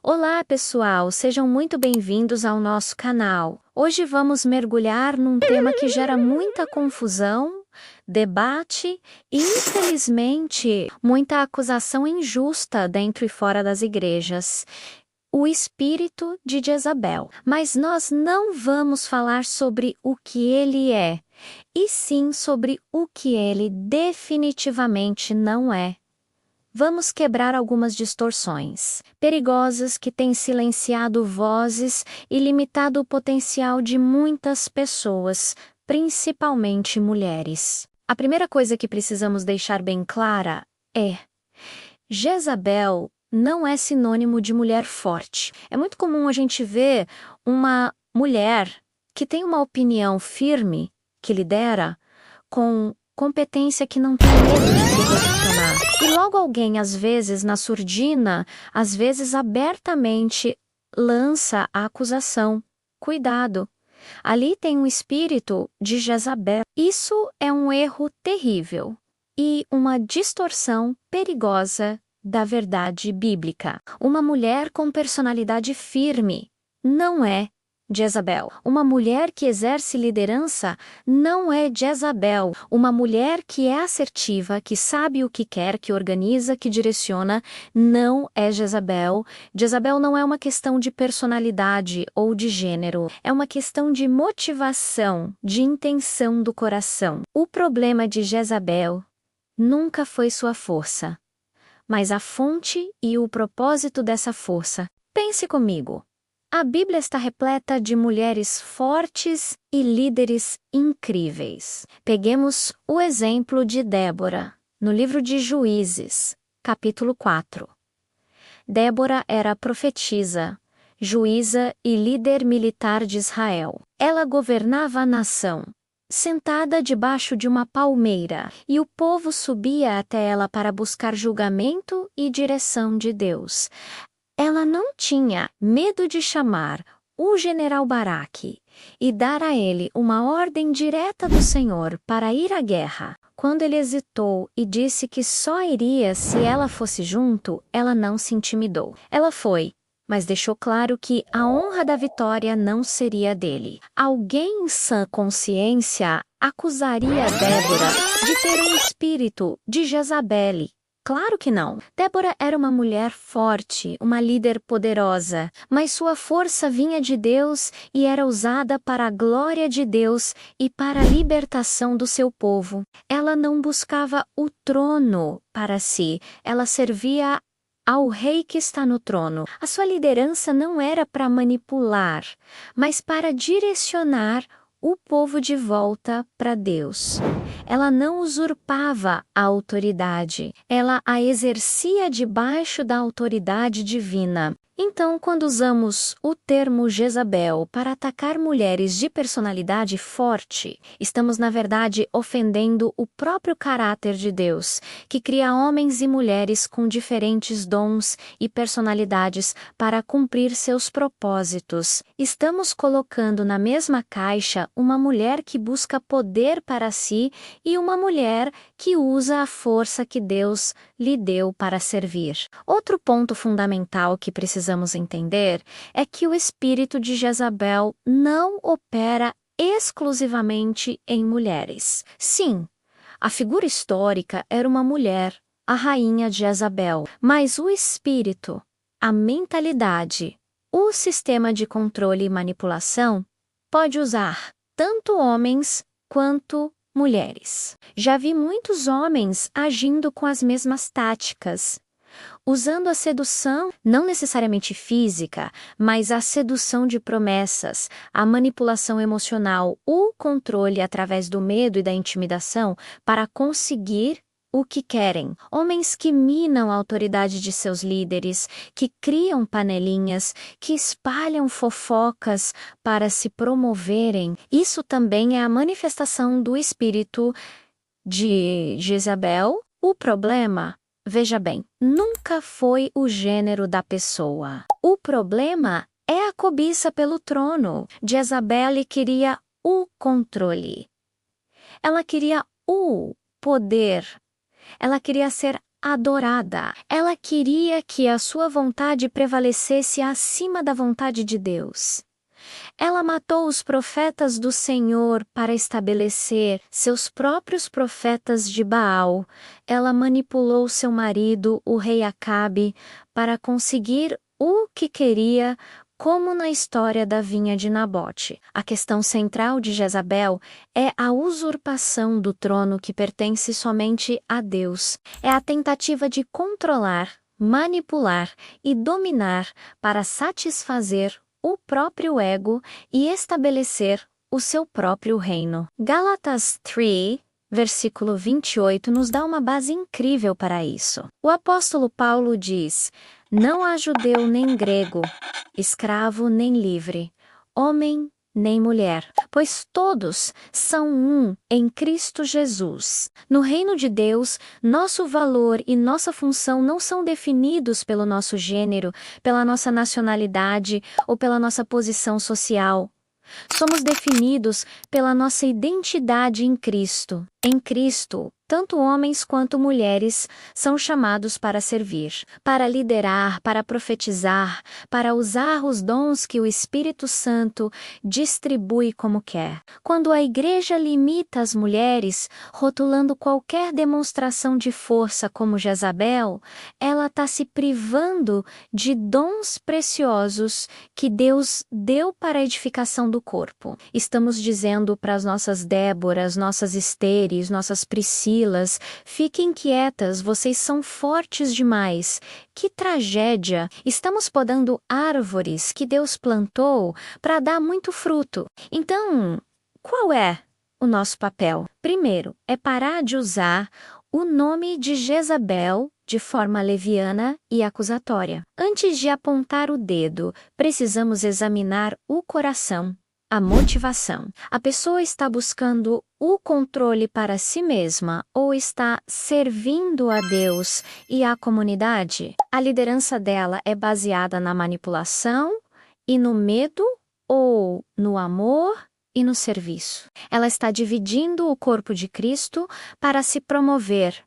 Olá, pessoal, sejam muito bem-vindos ao nosso canal. Hoje vamos mergulhar num tema que gera muita confusão, debate e, infelizmente, muita acusação injusta dentro e fora das igrejas. O espírito de Jezabel. Mas nós não vamos falar sobre o que ele é, e sim sobre o que ele definitivamente não é. Vamos quebrar algumas distorções perigosas que têm silenciado vozes e limitado o potencial de muitas pessoas, principalmente mulheres. A primeira coisa que precisamos deixar bem clara é: Jezabel não é sinônimo de mulher forte. É muito comum a gente ver uma mulher que tem uma opinião firme, que lidera, com competência que não tem medo de se posicionar. E logo alguém, às vezes na surdina, às vezes abertamente, lança a acusação. Cuidado! Ali tem um espírito de Jezabel. Isso é um erro terrível e uma distorção perigosa da verdade bíblica. Uma mulher com personalidade firme não é Jezabel. Uma mulher que exerce liderança não é Jezabel. Uma mulher que é assertiva, que sabe o que quer, que organiza, que direciona, não é Jezabel. Jezabel não é uma questão de personalidade ou de gênero. É uma questão de motivação, de intenção do coração. O problema de Jezabel nunca foi sua força, mas a fonte e o propósito dessa força. Pense comigo. A Bíblia está repleta de mulheres fortes e líderes incríveis. Peguemos o exemplo de Débora, no livro de Juízes, capítulo 4. Débora era profetisa, juíza e líder militar de Israel. Ela governava a nação, sentada debaixo de uma palmeira, e o povo subia até ela para buscar julgamento e direção de Deus. Ela não tinha medo de chamar o general Baraque e dar a ele uma ordem direta do Senhor para ir à guerra. Quando ele hesitou e disse que só iria se ela fosse junto, ela não se intimidou. Ela foi, mas deixou claro que a honra da vitória não seria dele. Alguém em sã consciência acusaria Débora de ter um espírito de Jezabel. Claro que não. Débora era uma mulher forte, uma líder poderosa, mas sua força vinha de Deus e era usada para a glória de Deus e para a libertação do seu povo. Ela não buscava o trono para si, ela servia ao rei que está no trono. A sua liderança não era para manipular, mas para direcionar o povo de volta para Deus. Ela não usurpava a autoridade, ela a exercia debaixo da autoridade divina. Então, quando usamos o termo Jezabel para atacar mulheres de personalidade forte, estamos, na verdade, ofendendo o próprio caráter de Deus, que cria homens e mulheres com diferentes dons e personalidades para cumprir seus propósitos. Estamos colocando na mesma caixa uma mulher que busca poder para si e uma mulher que usa a força que Deus lhe deu para servir. Outro ponto fundamental que precisamos entender é que o espírito de Jezabel não opera exclusivamente em mulheres. Sim, a figura histórica era uma mulher, a rainha Jezabel, mas o espírito, a mentalidade, o sistema de controle e manipulação pode usar tanto homens quanto mulheres. Já vi muitos homens agindo com as mesmas táticas, usando a sedução, não necessariamente física, mas a sedução de promessas, a manipulação emocional, o controle através do medo e da intimidação para conseguir o que querem. Homens que minam a autoridade de seus líderes, que criam panelinhas, que espalham fofocas para se promoverem. Isso também é a manifestação do espírito de Jezabel. O problema, veja bem, nunca foi o gênero da pessoa. O problema é a cobiça pelo trono. Jezabel queria o controle. Ela queria o poder. Ela queria ser adorada. Ela queria que a sua vontade prevalecesse acima da vontade de Deus. Ela matou os profetas do Senhor para estabelecer seus próprios profetas de Baal. Ela manipulou seu marido, o rei Acabe, para conseguir o que queria, como na história da vinha de Nabote. A questão central de Jezabel é a usurpação do trono que pertence somente a Deus. É a tentativa de controlar, manipular e dominar para satisfazer o próprio ego e estabelecer o seu próprio reino. Gálatas 3, versículo 28, nos dá uma base incrível para isso. O apóstolo Paulo diz: não há judeu nem grego, escravo nem livre, homem nem mulher, pois todos são um em Cristo Jesus. No reino de Deus, nosso valor e nossa função não são definidos pelo nosso gênero, pela nossa nacionalidade ou pela nossa posição social. Somos definidos pela nossa identidade em Cristo. Em Cristo, tanto homens quanto mulheres são chamados para servir, para liderar, para profetizar, para usar os dons que o Espírito Santo distribui como quer. Quando a igreja limita as mulheres, rotulando qualquer demonstração de força como Jezabel, ela está se privando de dons preciosos que Deus deu para a edificação do corpo. Estamos dizendo para as nossas Déboras, nossas Esteres, nossas Priscilas, fiquem quietas, vocês são fortes demais. Que tragédia! Estamos podando árvores que Deus plantou para dar muito fruto. Então, qual é o nosso papel? Primeiro, é parar de usar o nome de Jezabel de forma leviana e acusatória. Antes de apontar o dedo, precisamos examinar o coração. A motivação. A pessoa está buscando o controle para si mesma ou está servindo a Deus e à comunidade? A liderança dela é baseada na manipulação e no medo ou no amor e no serviço? Ela está dividindo o corpo de Cristo para se promover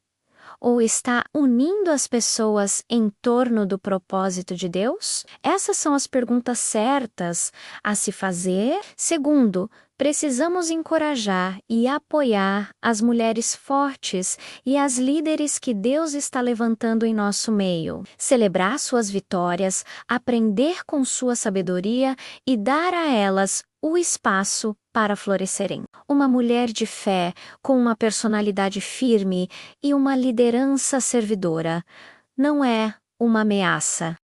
ou está unindo as pessoas em torno do propósito de Deus? Essas são as perguntas certas a se fazer. Segundo, precisamos encorajar e apoiar as mulheres fortes e as líderes que Deus está levantando em nosso meio. Celebrar suas vitórias, aprender com sua sabedoria e dar a elas o espaço para florescerem. Uma mulher de fé, com uma personalidade firme e uma liderança servidora, não é uma ameaça,